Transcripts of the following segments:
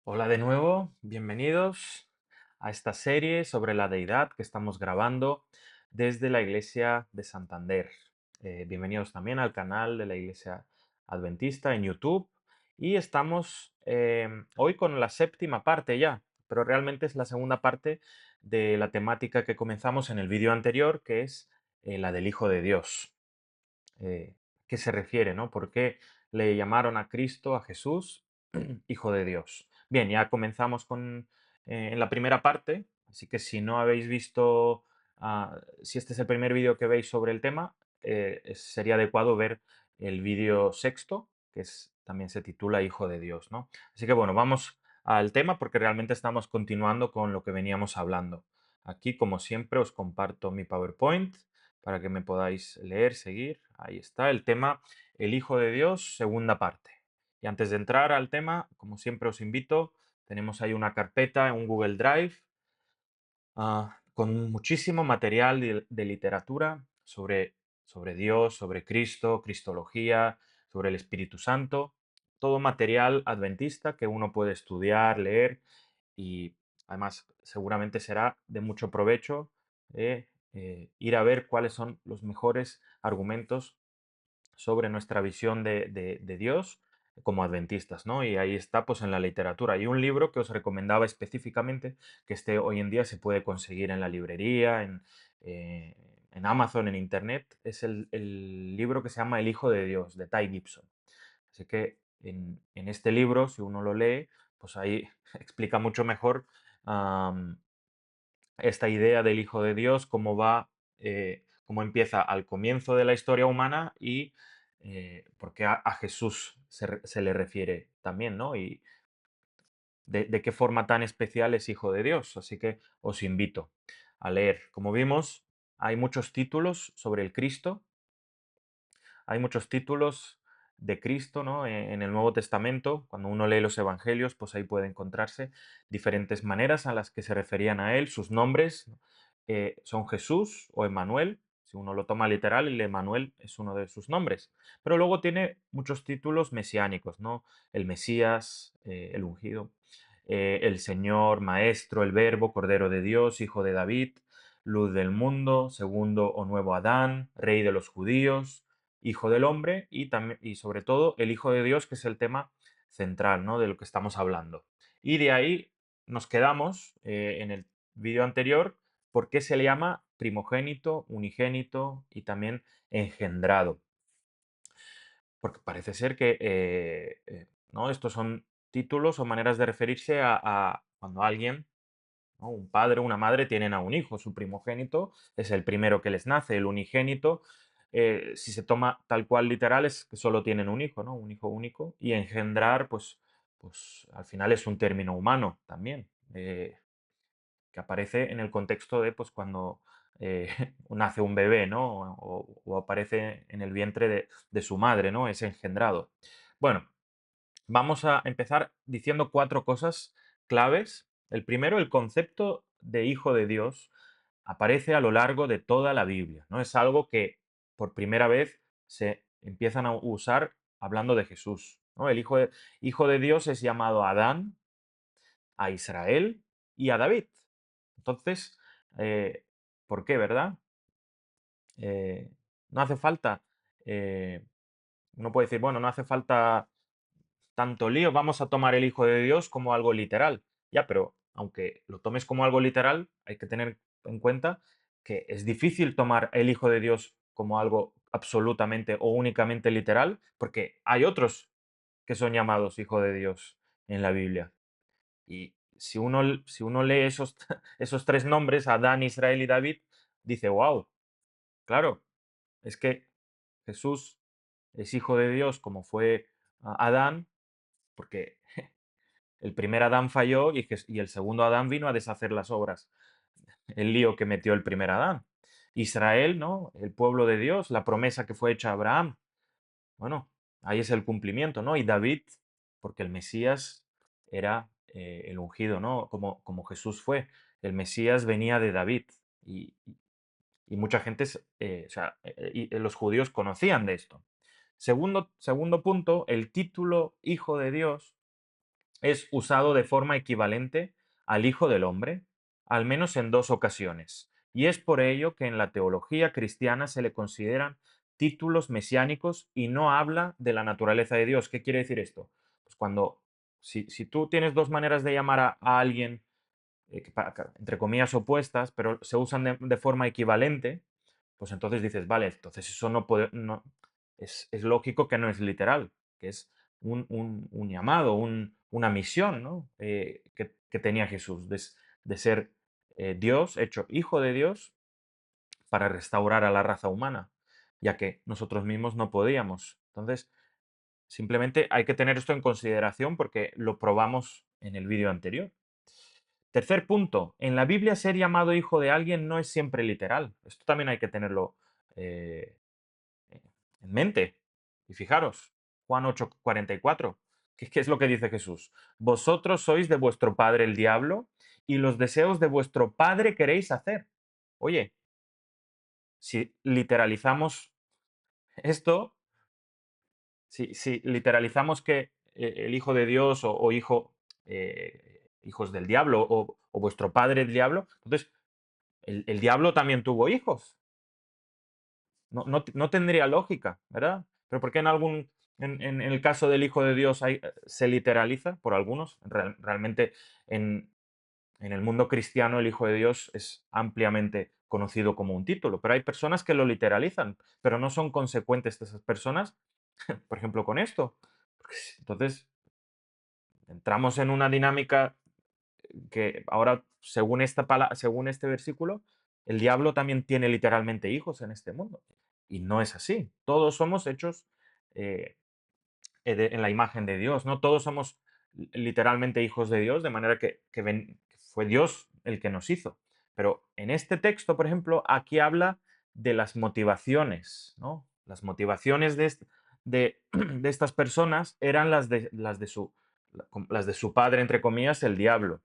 Hola de nuevo, bienvenidos a esta serie sobre la deidad que estamos grabando desde la Iglesia de Santander. Bienvenidos también al canal de la Iglesia Adventista en YouTube y estamos hoy con la séptima parte ya, pero realmente es la segunda parte de la temática que comenzamos en el vídeo anterior, que es la del Hijo de Dios. ¿Qué se refiere, no? ¿Por qué le llamaron a Cristo, a Jesús, Hijo de Dios? Bien, ya comenzamos en la primera parte, así que si no habéis visto, si este es el primer vídeo que veis sobre el tema, sería adecuado ver el vídeo sexto, también se titula Hijo de Dios, ¿no? Así que bueno, vamos al tema porque realmente estamos continuando con lo que veníamos hablando. Aquí, como siempre, os comparto mi PowerPoint para que me podáis leer, seguir. Ahí está el tema, el Hijo de Dios, segunda parte. Y antes de entrar al tema, como siempre os invito, tenemos ahí una carpeta en un Google Drive con muchísimo material de literatura sobre Dios, sobre Cristo, Cristología, sobre el Espíritu Santo, todo material adventista que uno puede estudiar, leer y además seguramente será de mucho provecho ir a ver cuáles son los mejores argumentos sobre nuestra visión de Dios como adventistas, ¿no? Y ahí está, pues en la literatura. Y un libro que os recomendaba específicamente, que este hoy en día se puede conseguir en la librería, en Amazon, en Internet, es el libro que se llama El Hijo de Dios, de Ty Gibson. Así que en este libro, si uno lo lee, pues ahí explica mucho mejor esta idea del Hijo de Dios, cómo empieza al comienzo de la historia humana y por qué a Jesús se le refiere también, ¿no? Y de qué forma tan especial es Hijo de Dios. Así que os invito a leer. Como vimos, hay muchos títulos sobre el Cristo, hay muchos títulos de Cristo, ¿no? En el Nuevo Testamento, cuando uno lee los Evangelios, pues ahí puede encontrarse diferentes maneras a las que se referían a él, sus nombres, ¿no? Son Jesús o Emmanuel, si uno lo toma literal, el Emmanuel es uno de sus nombres. Pero luego tiene muchos títulos mesiánicos, ¿no? El Mesías, el ungido, el Señor, Maestro, el Verbo, Cordero de Dios, Hijo de David, Luz del mundo, segundo o nuevo Adán, Rey de los judíos, Hijo del hombre y, también, y sobre todo el Hijo de Dios, que es el tema central, ¿no? De lo que estamos hablando. Y de ahí nos quedamos en el vídeo anterior, por qué se le llama primogénito, unigénito y también engendrado. Porque parece ser que ¿no? Estos son títulos o maneras de referirse a cuando alguien, ¿no? Un padre o una madre tienen a un hijo, su primogénito es el primero que les nace, el unigénito, si se toma tal cual literal, es que solo tienen un hijo, ¿no? Un hijo único, y engendrar, pues al final es un término humano también, que aparece en el contexto de pues, cuando nace un bebé, ¿no? O aparece en el vientre de su madre, ¿no? Es engendrado. Bueno, vamos a empezar diciendo cuatro cosas claves. El primero, el concepto de hijo de Dios aparece a lo largo de toda la Biblia, ¿no? Es algo que por primera vez se empiezan a usar hablando de Jesús, ¿no? Hijo de Dios es llamado a Adán, a Israel y a David. Entonces, eh, ¿por qué, verdad? Eh, no hace falta, eh, uno puede decir, bueno, no hace falta tanto lío, vamos a tomar el Hijo de Dios como algo literal. Ya, pero aunque lo tomes como algo literal, hay que tener en cuenta que es difícil tomar el Hijo de Dios como algo absolutamente o únicamente literal, porque hay otros que son llamados Hijo de Dios en la Biblia. Y si uno lee esos tres nombres, Adán, Israel y David, dice, wow, claro, es que Jesús es hijo de Dios como fue Adán, porque el primer Adán falló y el segundo Adán vino a deshacer las obras, el lío que metió el primer Adán. Israel, ¿no? El pueblo de Dios, la promesa que fue hecha a Abraham. Bueno, ahí es el cumplimiento, ¿no? Y David, porque el Mesías era el ungido, ¿no? Como Jesús fue. El Mesías venía de David y mucha gente, o sea, y los judíos conocían de esto. Segundo punto, el título Hijo de Dios es usado de forma equivalente al Hijo del Hombre, al menos en dos ocasiones. Y es por ello que en la teología cristiana se le consideran títulos mesiánicos y no habla de la naturaleza de Dios. ¿Qué quiere decir esto? Pues cuando, si tú tienes dos maneras de llamar a alguien, entre comillas opuestas, pero se usan de forma equivalente, pues entonces dices, vale, entonces eso no puede, no, es lógico que no es literal, que es un llamado, una misión, ¿no? Que tenía Jesús, de ser Dios, hecho hijo de Dios, para restaurar a la raza humana, ya que nosotros mismos no podíamos. Entonces, simplemente hay que tener esto en consideración porque lo probamos en el vídeo anterior. Tercer punto, en la Biblia ser llamado hijo de alguien no es siempre literal. Esto también hay que tenerlo eh, en mente. Y fijaros, Juan 8:44, ¿qué es lo que dice Jesús? Vosotros sois de vuestro padre el diablo y los deseos de vuestro padre queréis hacer. Oye, si literalizamos esto, si literalizamos que el hijo de Dios o hijo, hijos del diablo o vuestro padre el diablo, entonces el diablo también tuvo hijos. No tendría lógica, ¿verdad? Pero ¿por qué en el caso del Hijo de Dios se literaliza por algunos? Realmente en, en el mundo cristiano el Hijo de Dios es ampliamente conocido como un título, pero hay personas que lo literalizan, pero no son consecuentes de esas personas, por ejemplo, con esto. Entonces, entramos en una dinámica que ahora, según este versículo, el diablo también tiene literalmente hijos en este mundo. Y no es así. Todos somos hechos eh, en la imagen de Dios, ¿no? Todos somos literalmente hijos de Dios, de manera que fue Dios el que nos hizo. Pero en este texto, por ejemplo, aquí habla de las motivaciones, ¿no? Las motivaciones de estas personas eran las de su padre, entre comillas, el diablo.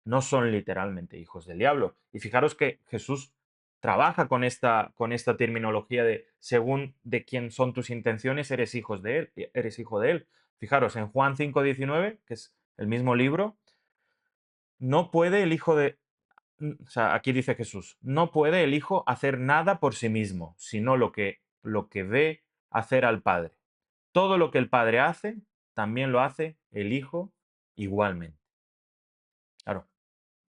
No son literalmente hijos del diablo. Y fijaros que Jesús trabaja con esta terminología de según de quién son tus intenciones, eres hijo de él. Fijaros, en Juan 5:19, que es el mismo libro, no puede el hijo de, o sea, aquí dice Jesús, no puede el hijo hacer nada por sí mismo, sino lo que ve hacer al Padre. Todo lo que el Padre hace, también lo hace el Hijo igualmente. Claro,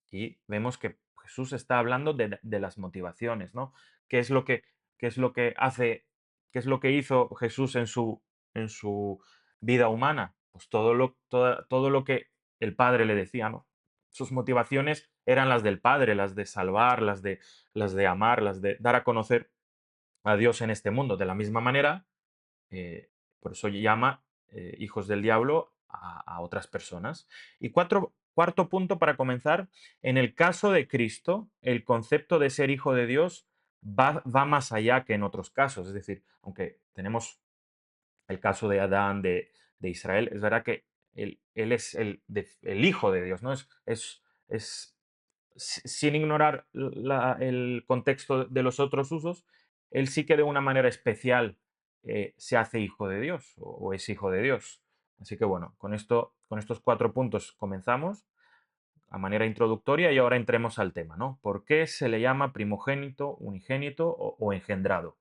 aquí vemos que Jesús está hablando de las motivaciones, ¿no? ¿Qué es lo que, qué es lo que hace, qué es lo que hizo Jesús en su vida humana? Pues todo lo que el Padre le decía, ¿no? Sus motivaciones eran las del Padre, las de salvar, las de amar, las de dar a conocer a Dios en este mundo. De la misma manera, por eso llama hijos del diablo a otras personas. Y cuarto punto para comenzar, en el caso de Cristo, el concepto de ser hijo de Dios va más allá que en otros casos. Es decir, aunque tenemos el caso de Adán, de Israel, es verdad que él es el hijo de Dios, ¿no? Es sin ignorar el contexto de los otros usos, él sí que de una manera especial se hace hijo de Dios o es hijo de Dios. Así que bueno, con estos 4 puntos comenzamos a manera introductoria y ahora entremos al tema, ¿no? ¿Por qué se le llama primogénito, unigénito o engendrado?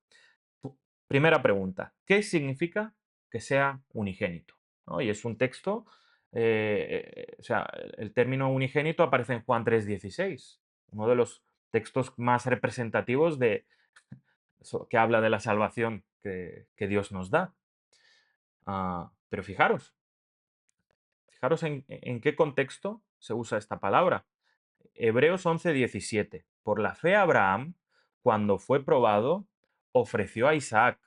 Primera pregunta, ¿qué significa que sea unigénito? ¿No? Y es un texto, o sea, el término unigénito aparece en Juan 3:16, uno de los textos más representativos que habla de la salvación que Dios nos da. Pero fijaros en qué contexto se usa esta palabra. Hebreos 11:17. Por la fe Abraham, cuando fue probado, ofreció a Isaac,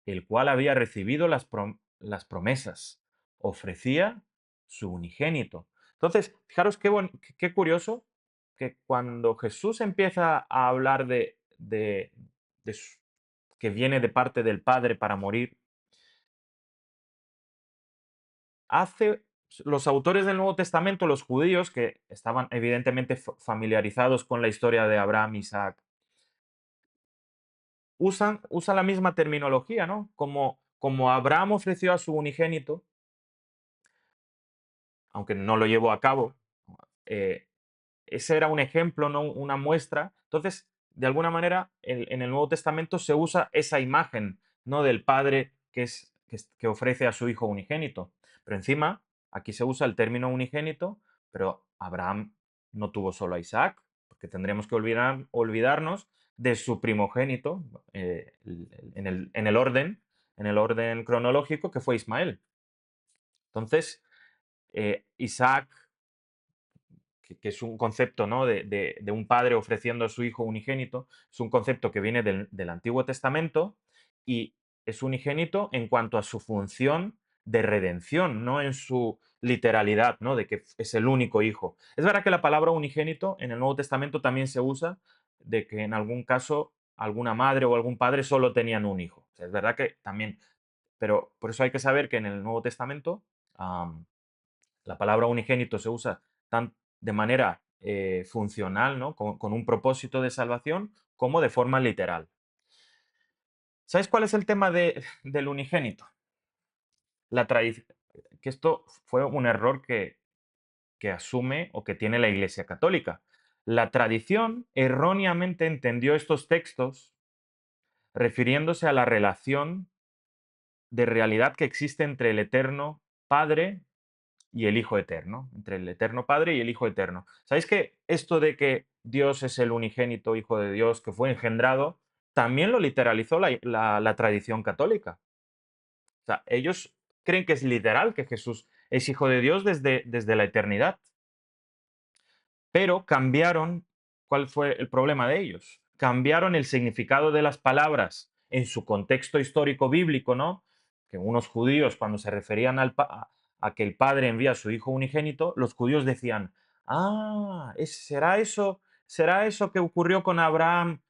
el cual había recibido las promesas. Ofrecía su unigénito. Entonces, fijaros qué curioso que cuando Jesús empieza a hablar de que viene de parte del Padre para morir, hace los autores del Nuevo Testamento, los judíos, que estaban evidentemente familiarizados con la historia de Abraham, Isaac, usan la misma terminología, ¿no? Como Abraham ofreció a su unigénito, aunque no lo llevó a cabo. eh, Ese era un ejemplo, ¿no? Una muestra. Entonces, de alguna manera, en el Nuevo Testamento se usa esa imagen, ¿no? Del padre que ofrece a su hijo unigénito. Pero encima, aquí se usa el término unigénito, pero Abraham no tuvo solo a Isaac, porque tendríamos que olvidarnos de su primogénito en el orden cronológico, que fue Ismael. Entonces, Isaac, que es un concepto, ¿no? De un padre ofreciendo a su hijo unigénito, es un concepto que viene del Antiguo Testamento y es unigénito en cuanto a su función de redención, no en su literalidad, ¿no? De que es el único hijo. Es verdad que la palabra unigénito en el Nuevo Testamento también se usa de que en algún caso alguna madre o algún padre solo tenían un hijo. O sea, es verdad que también, pero por eso hay que saber que en el Nuevo Testamento la palabra unigénito se usa de manera funcional, ¿no? Con un propósito de salvación, como de forma literal. ¿Sabes cuál es el tema del unigénito? La tradición. Que esto fue un error que asume o que tiene la Iglesia Católica. La tradición erróneamente entendió estos textos refiriéndose a la relación de realidad que existe entre el Eterno Padre y el Hijo Eterno, entre el Eterno Padre y el Hijo Eterno. ¿Sabéis que esto de que Dios es el unigénito Hijo de Dios que fue engendrado, también lo literalizó la tradición católica? O sea, ellos creen que es literal, que Jesús es Hijo de Dios desde la eternidad. Pero cambiaron, ¿cuál fue el problema de ellos? Cambiaron el significado de las palabras en su contexto histórico bíblico, ¿no? Que unos judíos, cuando se referían a que el Padre envía a su Hijo unigénito, los judíos decían, ah, será eso que ocurrió con Abraham,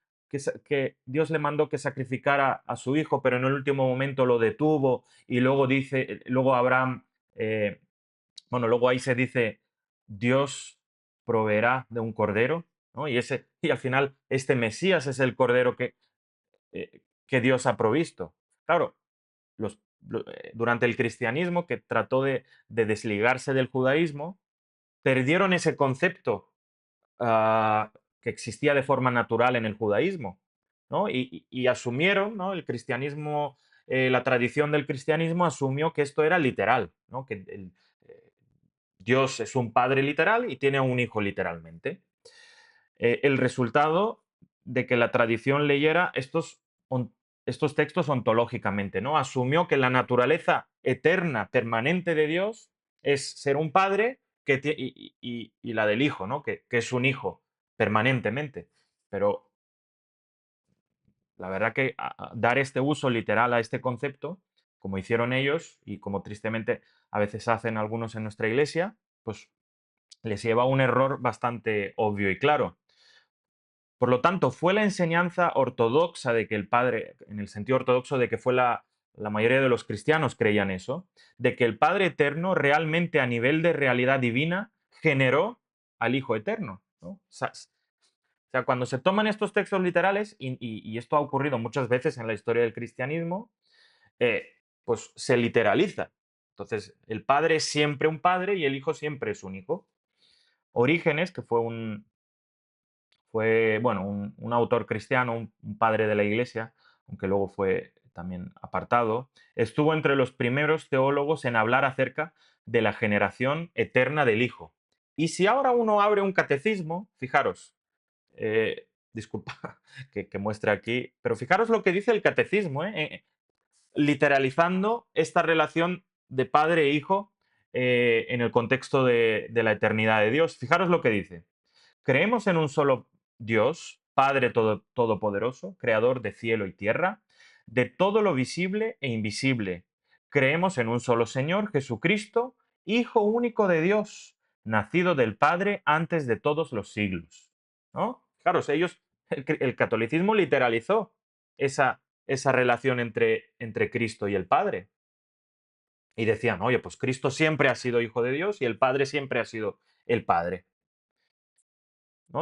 que Dios le mandó que sacrificara a su hijo, pero en el último momento lo detuvo y luego dice, luego Abraham, eh, bueno, luego ahí se dice, Dios proveerá de un cordero, ¿no? Y al final este Mesías es el cordero que Dios ha provisto. Claro, durante el cristianismo, que trató de desligarse del judaísmo, perdieron ese concepto que existía de forma natural en el judaísmo, ¿no? Y asumieron, ¿no? El cristianismo, la tradición del cristianismo asumió que esto era literal, ¿no? Que eh, Dios es un padre literal y tiene un hijo literalmente. El resultado de que la tradición leyera estos textos ontológicamente, ¿no? Asumió que la naturaleza eterna, permanente de Dios es ser un padre y la del hijo, ¿no? Que es un hijo permanentemente. Pero la verdad que dar este uso literal a este concepto, como hicieron ellos y como tristemente a veces hacen algunos en nuestra iglesia, pues les lleva a un error bastante obvio y claro. Por lo tanto, fue la enseñanza ortodoxa de que el Padre, en el sentido ortodoxo de que fue la mayoría de los cristianos creían eso, de que el Padre eterno realmente a nivel de realidad divina generó al Hijo eterno, ¿no? O sea, cuando se toman estos textos literales, y esto ha ocurrido muchas veces en la historia del cristianismo, eh, pues se literaliza. Entonces, el Padre es siempre un Padre y el Hijo siempre es un Hijo. Orígenes, que fue bueno, un autor cristiano, un padre de la Iglesia, aunque luego fue también apartado, estuvo entre los primeros teólogos en hablar acerca de la generación eterna del Hijo. Y si ahora uno abre un catecismo, fijaros, disculpa que muestre aquí, pero fijaros lo que dice el catecismo, literalizando esta relación de padre e hijo en el contexto de la eternidad de Dios. Fijaros lo que dice. Creemos en un solo Dios, Padre Todopoderoso, Creador de cielo y tierra, de todo lo visible e invisible. Creemos en un solo Señor, Jesucristo, Hijo único de Dios, nacido del Padre antes de todos los siglos. ¿No? Claro, el catolicismo literalizó esa relación entre Cristo y el Padre. Y decían, oye, pues Cristo siempre ha sido Hijo de Dios y el Padre siempre ha sido el Padre. ¿No?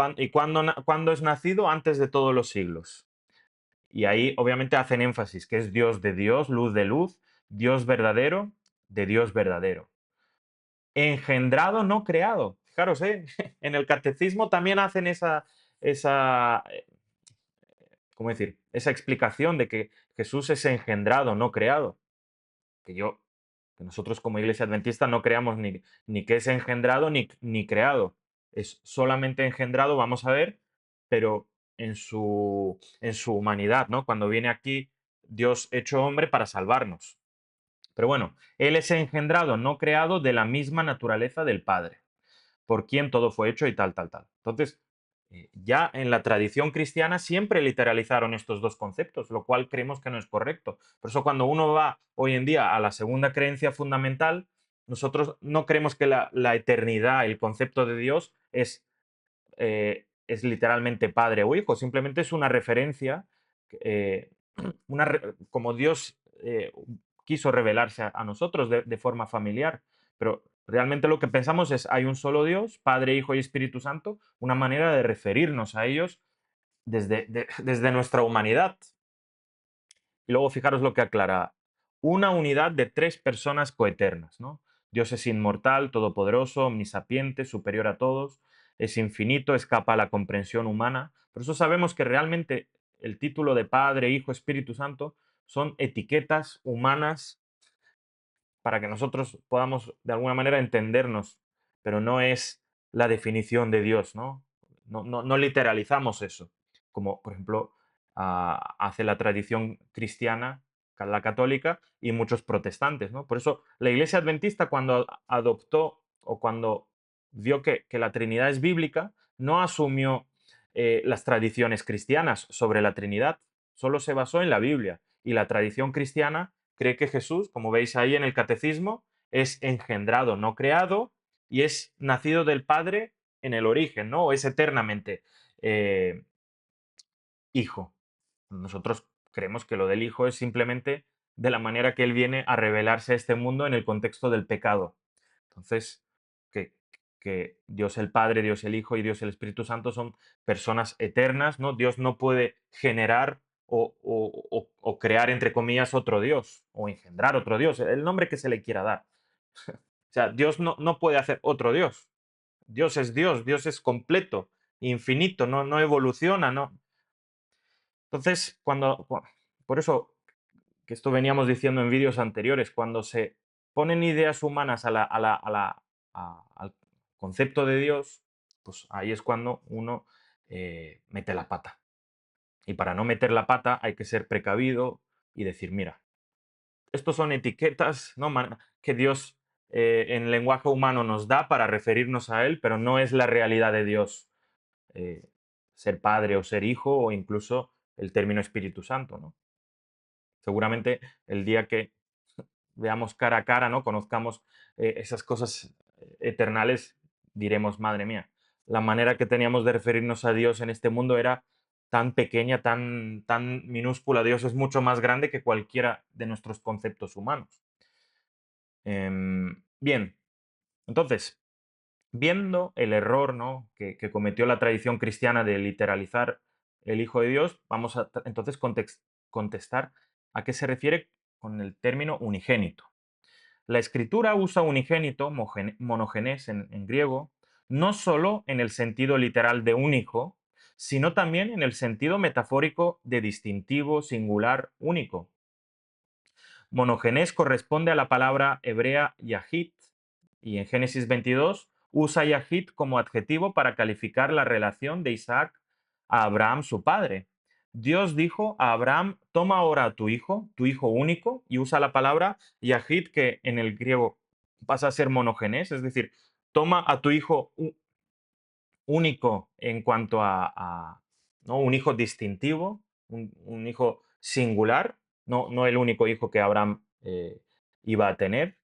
¿Cuándo es nacido? Antes de todos los siglos. Y ahí obviamente hacen énfasis que es Dios de Dios, luz de luz, Dios verdadero de Dios verdadero. engendrado, no creado. Fijaros, en el catecismo también hacen esa, ¿cómo decir? Esa explicación de que Jesús es engendrado, no creado. Que yo, que nosotros como iglesia adventista no creamos ni que es engendrado ni creado. Es solamente engendrado, vamos a ver, pero en su humanidad, ¿no? Cuando viene aquí Dios hecho hombre para salvarnos. Pero bueno, Él es engendrado, no creado de la misma naturaleza del Padre, por quien todo fue hecho y tal, tal, tal. Entonces, ya en la tradición cristiana siempre literalizaron estos dos conceptos, lo cual creemos que no es correcto. Por eso cuando uno va hoy en día a la segunda creencia fundamental, nosotros no creemos que la eternidad, el concepto de Dios es literalmente padre o hijo, simplemente es una referencia, eh, como Dios quiso revelarse a nosotros de forma familiar. Pero realmente lo que pensamos es, hay un solo Dios, Padre, Hijo y Espíritu Santo, una manera de referirnos a ellos desde nuestra humanidad. Y luego fijaros lo que aclara. Una unidad de tres personas coeternas, ¿no? Dios es inmortal, todopoderoso, omnisapiente, superior a todos, es infinito, escapa a la comprensión humana. Por eso sabemos que realmente el título de Padre, Hijo, Espíritu Santo son etiquetas humanas para que nosotros podamos de alguna manera entendernos, pero no es la definición de Dios, ¿no? No literalizamos eso, como por ejemplo hace la tradición cristiana, la católica y muchos protestantes, ¿no? Por eso la Iglesia Adventista cuando adoptó o cuando vio que la Trinidad es bíblica, no asumió las tradiciones cristianas sobre la Trinidad, solo se basó en la Biblia y la tradición cristiana cree que Jesús, como veis ahí en el catecismo, es engendrado, no creado, y es nacido del Padre en el origen, ¿no? O es eternamente eh, hijo. Nosotros creemos que lo del hijo es simplemente de la manera que él viene a revelarse a este mundo en el contexto del pecado. Entonces, que, que Dios el Padre, Dios el Hijo y Dios el Espíritu Santo son personas eternas, ¿no? Dios no puede generar o crear, entre comillas, otro Dios, o engendrar otro Dios, el nombre que se le quiera dar. O sea, Dios no puede hacer otro Dios. Dios es completo, infinito, no evoluciona, no. Entonces, por eso que esto veníamos diciendo en vídeos anteriores, cuando se ponen ideas humanas al concepto de Dios, pues ahí es cuando uno mete la pata. Y para no meter la pata hay que ser precavido y decir, mira, estos son etiquetas, ¿no? Que Dios en lenguaje humano nos da para referirnos a Él, pero no es la realidad de Dios eh, ser padre o ser hijo o incluso el término Espíritu Santo, ¿no? Seguramente el día que veamos cara a cara, ¿no? Conozcamos esas cosas eternales, diremos, madre mía, la manera que teníamos de referirnos a Dios en este mundo era tan pequeña, tan minúscula. Dios es mucho más grande que cualquiera de nuestros conceptos humanos. Bien, entonces, viendo el error, ¿no? que cometió la tradición cristiana de literalizar el Hijo de Dios, vamos a entonces contestar a qué se refiere con el término unigénito. La escritura usa unigénito, monogenes en griego, no solo en el sentido literal de único, sino también en el sentido metafórico de distintivo, singular, único. Monogenes corresponde a la palabra hebrea yahid, y en Génesis 22 usa yahid como adjetivo para calificar la relación de Isaac a Abraham, su padre. Dios dijo a Abraham, toma ahora a tu hijo único, y usa la palabra yahid, que en el griego pasa a ser monogenes, es decir, toma a tu hijo único en cuanto ¿no? Un hijo distintivo, un hijo singular, no el único hijo que Abraham iba a tener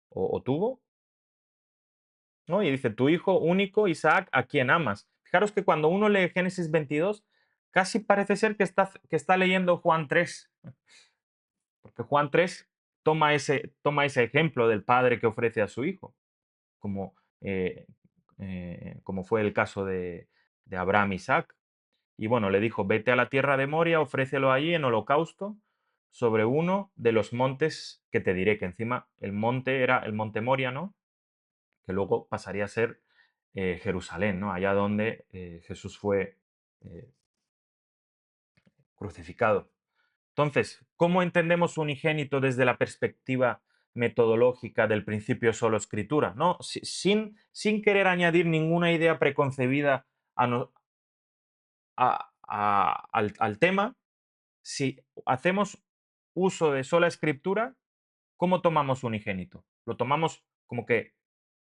o tuvo, ¿no? Y dice, tu hijo único, Isaac, a quien amas. Fijaros que cuando uno lee Génesis 22, casi parece ser que está leyendo Juan 3, porque Juan 3 toma ese ejemplo del padre que ofrece a su hijo, como, eh, como fue el caso de Abraham y Isaac. Y bueno, le dijo, vete a la tierra de Moria, ofrécelo allí en holocausto sobre uno de los montes que te diré, que encima el monte era el monte Moria, ¿no? que luego pasaría a ser Jerusalén, ¿no? Allá donde Jesús fue eh, crucificado. Entonces, ¿cómo entendemos unigénito desde la perspectiva metodológica del principio solo escritura? ¿No? Sin querer añadir ninguna idea preconcebida al tema, si hacemos uso de sola escritura, ¿cómo tomamos unigénito? ¿Lo tomamos como que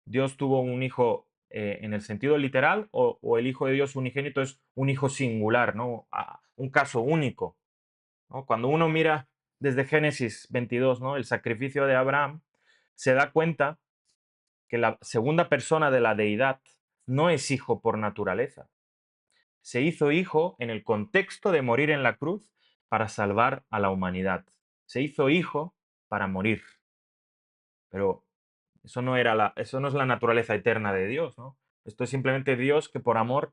Dios tuvo un hijo en el sentido literal o el Hijo de Dios unigénito es un hijo singular, ¿no? Un caso único, ¿no? Cuando uno mira desde Génesis 22, ¿no? El sacrificio de Abraham, se da cuenta que la segunda persona de la deidad no es hijo por naturaleza. Se hizo hijo en el contexto de morir en la cruz para salvar a la humanidad. Se hizo hijo para morir, pero eso no es la naturaleza eterna de Dios, ¿no? Esto es simplemente Dios que por amor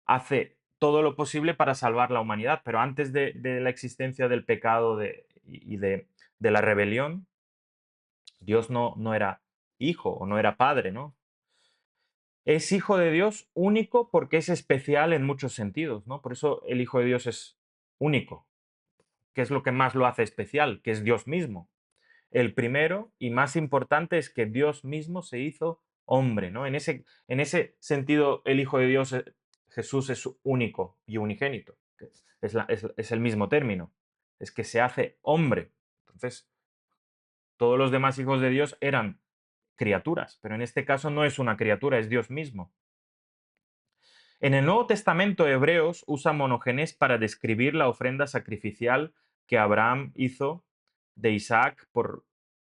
hace todo lo posible para salvar la humanidad, pero antes de la existencia del pecado de la rebelión, Dios no era hijo o no era padre, ¿no? Es hijo de Dios único porque es especial en muchos sentidos, ¿no? Por eso el Hijo de Dios es único. ¿Qué es lo que más lo hace especial? Que es Dios mismo. El primero y más importante es que Dios mismo se hizo hombre, ¿no? En ese sentido, el Hijo de Dios, Jesús, es único y unigénito. Que es el mismo término. Es que se hace hombre. Entonces, todos los demás hijos de Dios eran criaturas, pero en este caso no es una criatura, es Dios mismo. En el Nuevo Testamento, Hebreos usa monogenes para describir la ofrenda sacrificial que Abraham hizo de Isaac por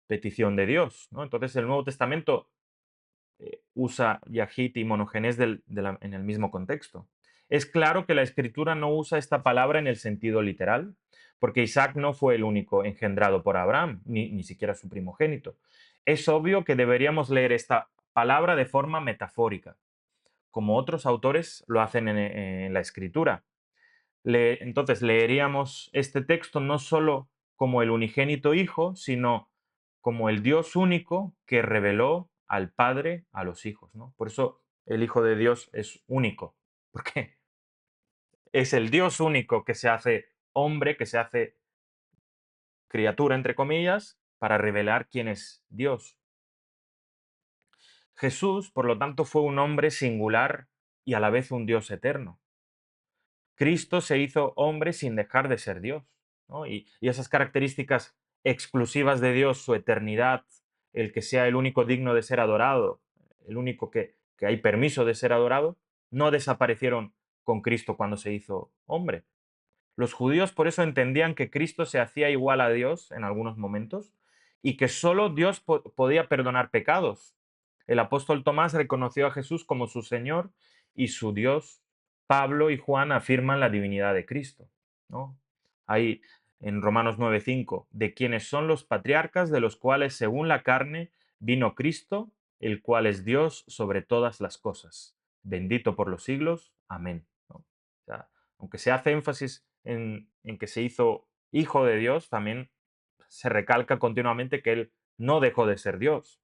petición de Dios, ¿no? Entonces, el Nuevo Testamento usa yahit y monogenes en el mismo contexto. Es claro que la Escritura no usa esta palabra en el sentido literal, porque Isaac no fue el único engendrado por Abraham, ni siquiera su primogénito. Es obvio que deberíamos leer esta palabra de forma metafórica, como otros autores lo hacen en la escritura. Entonces, leeríamos este texto no solo como el unigénito Hijo, sino como el Dios único que reveló al Padre a los hijos, ¿no? Por eso el Hijo de Dios es único, porque es el Dios único que se hace hombre, que se hace criatura, entre comillas, para revelar quién es Dios. Jesús, por lo tanto, fue un hombre singular y a la vez un Dios eterno. Cristo se hizo hombre sin dejar de ser Dios, ¿no? Y esas características exclusivas de Dios, su eternidad, el que sea el único digno de ser adorado, el único que hay permiso de ser adorado, no desaparecieron con Cristo cuando se hizo hombre. Los judíos por eso entendían que Cristo se hacía igual a Dios en algunos momentos y que solo Dios podía perdonar pecados. El apóstol Tomás reconoció a Jesús como su Señor y su Dios. Pablo y Juan afirman la divinidad de Cristo, ¿no? Ahí en Romanos 9:5, de quienes son los patriarcas, de los cuales según la carne vino Cristo, el cual es Dios sobre todas las cosas. Bendito por los siglos. Amén, ¿no? O sea, aunque se hace énfasis en que se hizo hijo de Dios, también se recalca continuamente que él no dejó de ser Dios.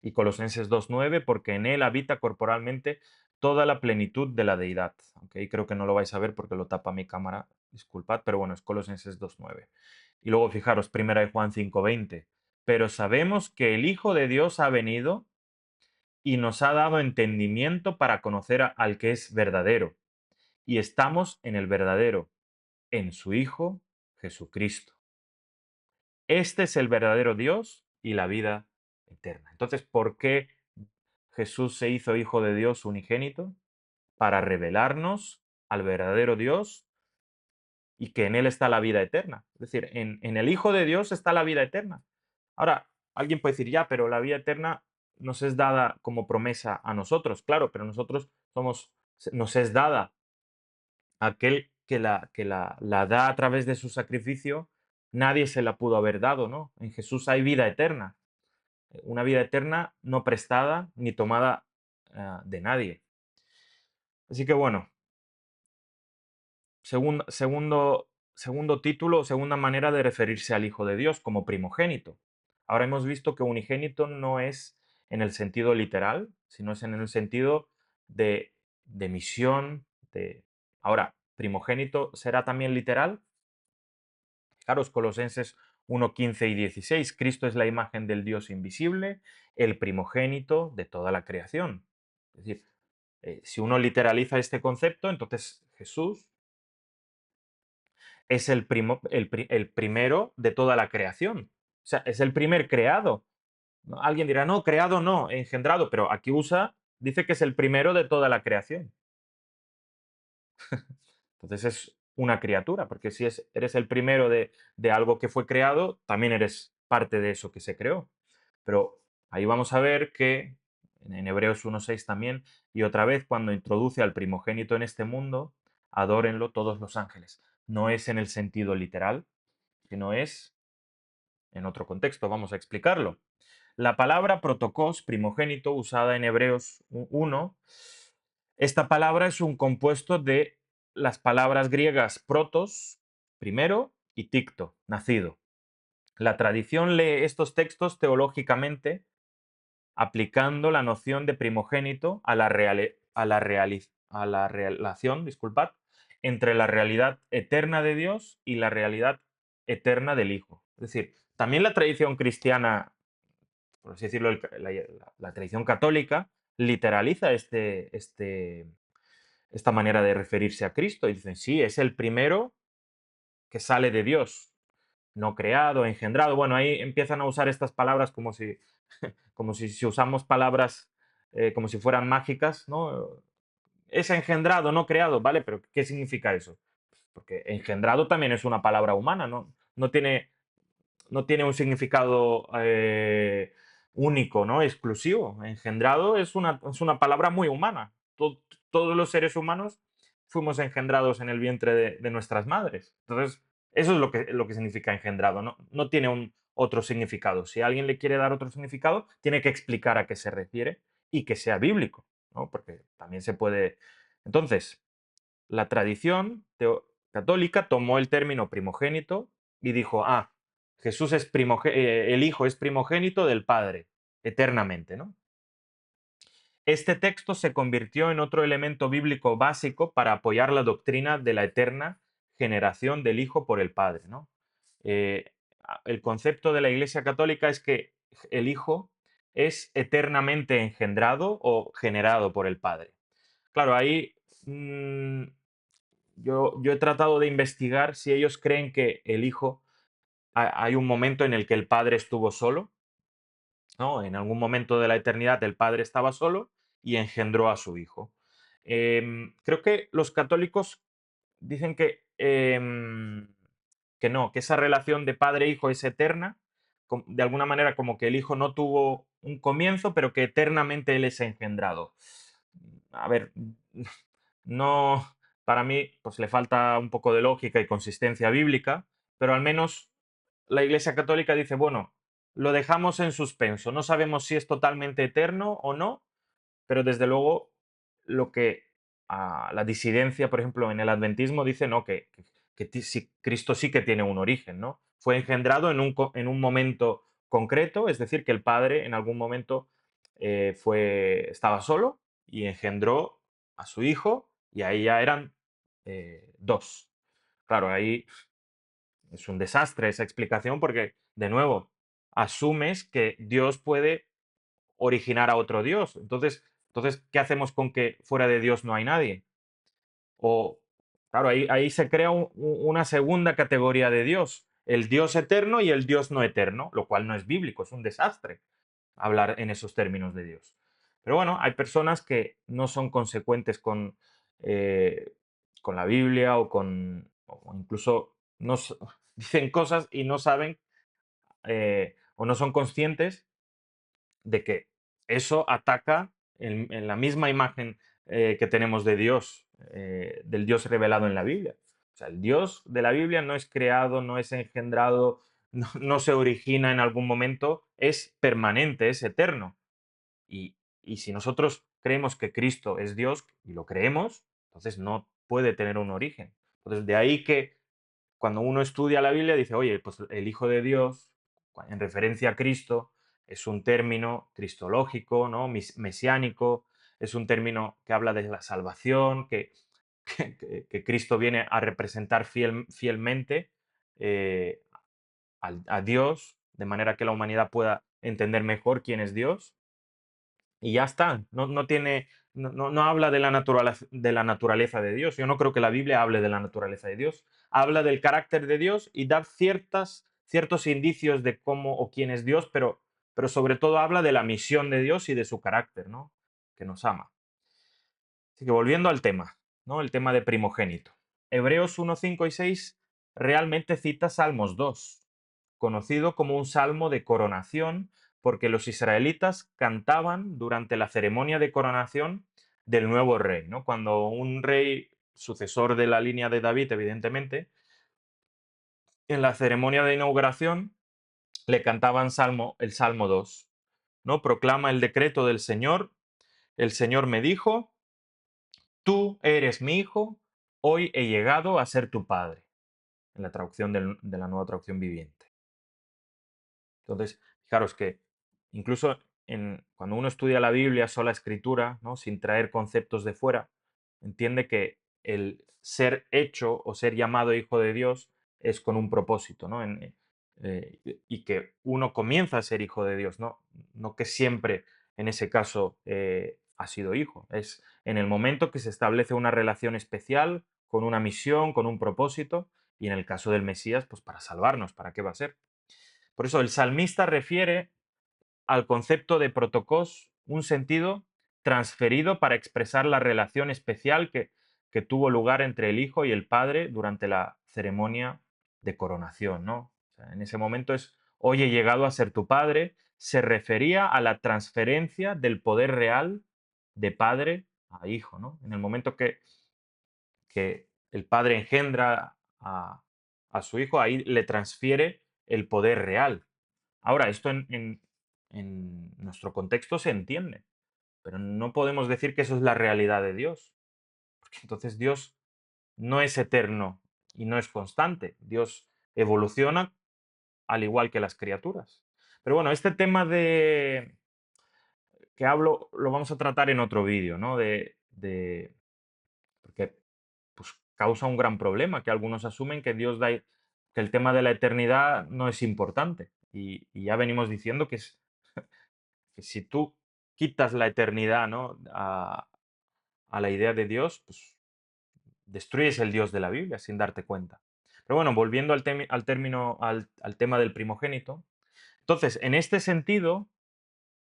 Y Colosenses 2:9, porque en él habita corporalmente toda la plenitud de la deidad. Aunque ahí creo que no lo vais a ver porque lo tapa mi cámara, disculpad, pero bueno, es Colosenses 2:9. Y luego fijaros, primera de Juan 5:20, pero sabemos que el Hijo de Dios ha venido y nos ha dado entendimiento para conocer al que es verdadero. Y estamos en el verdadero, en su Hijo Jesucristo. Este es el verdadero Dios y la vida eterna. Entonces, ¿por qué Jesús se hizo Hijo de Dios unigénito? Para revelarnos al verdadero Dios y que en Él está la vida eterna. Es decir, en el Hijo de Dios está la vida eterna. Ahora, alguien puede decir, ya, pero la vida eterna nos es dada como promesa a nosotros, claro, pero nosotros nos es dada aquel que la da a través de su sacrificio, nadie se la pudo haber dado, ¿no? En Jesús hay vida eterna, una vida eterna no prestada ni tomada de nadie. Así que bueno, segundo título, segunda manera de referirse al Hijo de Dios como primogénito. Ahora hemos visto que unigénito no es en el sentido literal, sino es en el sentido de misión, de... Ahora, primogénito será también literal. Fijaros, Colosenses 1:15 y 16, Cristo es la imagen del Dios invisible, el primogénito de toda la creación. Es decir, si uno literaliza este concepto, entonces Jesús es el primero de toda la creación. O sea, es el primer creado. ¿No? Alguien dirá, no, creado no, engendrado, pero aquí dice que es el primero de toda la creación. Entonces es una criatura, porque si eres el primero de algo que fue creado, también eres parte de eso que se creó. Pero ahí vamos a ver que en Hebreos 1:6 también, y otra vez cuando introduce al primogénito en este mundo, adórenlo todos los ángeles. No es en el sentido literal, sino es en otro contexto. Vamos a explicarlo. La palabra protokos, primogénito, usada en Hebreos 1, esta palabra es un compuesto de las palabras griegas protos, primero, y ticto, nacido. La tradición lee estos textos teológicamente aplicando la noción de primogénito a la relación, disculpad, entre la realidad eterna de Dios y la realidad eterna del Hijo. Es decir, también la tradición cristiana, por así decirlo, la tradición católica, literaliza esta manera de referirse a Cristo. Y dicen, sí, es el primero que sale de Dios, no creado, engendrado. Bueno, ahí empiezan a usar estas palabras como si usamos palabras como si fueran mágicas, ¿no? Es engendrado, no creado, ¿vale? Pero ¿qué significa eso? Porque engendrado también es una palabra humana, ¿no? No tiene un significado único, ¿no? Exclusivo. Engendrado es una palabra muy humana. Todos los seres humanos fuimos engendrados en el vientre de nuestras madres. Entonces, eso es lo que significa engendrado, ¿no? No tiene otro significado. Si alguien le quiere dar otro significado, tiene que explicar a qué se refiere y que sea bíblico, ¿no? Porque también se puede... Entonces, la tradición católica tomó el término primogénito y dijo, Jesús el Hijo es primogénito del Padre, eternamente, ¿no? Este texto se convirtió en otro elemento bíblico básico para apoyar la doctrina de la eterna generación del Hijo por el Padre, ¿no? Eh, el concepto de la Iglesia Católica es que el Hijo es eternamente engendrado o generado por el Padre. Claro, ahí yo he tratado de investigar si ellos creen que el hijo, hay un momento en el que el padre estuvo solo, ¿no? En algún momento de la eternidad el padre estaba solo y engendró a su hijo. Creo que los católicos dicen que no, que esa relación de padre-hijo es eterna, de alguna manera como que el hijo no tuvo un comienzo, pero que eternamente él es engendrado. A ver, no, para mí, pues le falta un poco de lógica y consistencia bíblica, pero al menos la Iglesia Católica dice, bueno, lo dejamos en suspenso, no sabemos si es totalmente eterno o no, pero desde luego lo que la disidencia, por ejemplo, en el adventismo dice, no, que Cristo sí que tiene un origen, ¿no? Fue engendrado en un momento concreto, es decir, que el Padre en algún momento estaba solo y engendró a su Hijo y ahí ya eran dos. Claro, ahí es un desastre esa explicación porque, de nuevo, asumes que Dios puede originar a otro Dios. Entonces, ¿qué hacemos con que fuera de Dios no hay nadie? O, claro, ahí se crea una segunda categoría de Dios, el Dios eterno y el Dios no eterno, lo cual no es bíblico, es un desastre hablar en esos términos de Dios. Pero bueno, hay personas que no son consecuentes eh, con la Biblia o incluso dicen cosas y no saben o no son conscientes de que eso ataca en la misma imagen que tenemos de Dios, del Dios revelado en la Biblia. O sea, el Dios de la Biblia no es creado, no es engendrado, no se origina en algún momento, es permanente, es eterno. Y si nosotros creemos que Cristo es Dios, y lo creemos, entonces no puede tener un origen. Entonces, de ahí que cuando uno estudia la Biblia dice, oye, pues el Hijo de Dios en referencia a Cristo, es un término cristológico, ¿no? Mesiánico, es un término que habla de la salvación, que Cristo viene a representar fielmente eh, a Dios, de manera que la humanidad pueda entender mejor quién es Dios. Y ya está, no habla de la naturaleza de Dios. Yo no creo que la Biblia hable de la naturaleza de Dios. Habla del carácter de Dios y da ciertos indicios de cómo o quién es Dios, pero sobre todo habla de la misión de Dios y de su carácter, ¿no? Que nos ama. Así que volviendo al tema, ¿no? El tema de primogénito. Hebreos 1, 5 y 6 realmente cita Salmos 2, conocido como un salmo de coronación, porque los israelitas cantaban durante la ceremonia de coronación del nuevo rey, ¿no? Cuando un rey, sucesor de la línea de David, evidentemente, en la ceremonia de inauguración le cantaban el Salmo 2, ¿no? Proclama el decreto del Señor, el Señor me dijo, tú eres mi hijo, hoy he llegado a ser tu padre, en la traducción de la nueva traducción viviente. Entonces, fijaros que incluso cuando uno estudia la Biblia, sola escritura, ¿no? Sin traer conceptos de fuera, entiende que el ser hecho o ser llamado hijo de Dios es con un propósito, ¿no? Y que uno comienza a ser hijo de Dios, no que siempre en ese caso ha sido hijo. Es en el momento que se establece una relación especial, con una misión, con un propósito, y en el caso del Mesías, pues para salvarnos, ¿para qué va a ser? Por eso el salmista refiere al concepto de protocos un sentido transferido para expresar la relación especial que tuvo lugar entre el hijo y el padre durante la ceremonia de coronación, ¿no? O sea, en ese momento es, hoy he llegado a ser tu padre, se refería a la transferencia del poder real de padre a hijo, ¿no? En el momento que el padre engendra a su hijo, ahí le transfiere el poder real. Ahora, esto en nuestro contexto se entiende, pero no podemos decir que eso es la realidad de Dios, porque entonces Dios no es eterno y no es constante. Dios evoluciona al igual que las criaturas. Pero bueno, este tema de que hablo lo vamos a tratar en otro vídeo, ¿no? Porque pues, causa un gran problema, que algunos asumen que que el tema de la eternidad no es importante. Y ya venimos diciendo que si tú quitas la eternidad, ¿no? a la idea de Dios, pues destruyes el Dios de la Biblia sin darte cuenta. Pero bueno, volviendo al tema del primogénito. Entonces, en este sentido,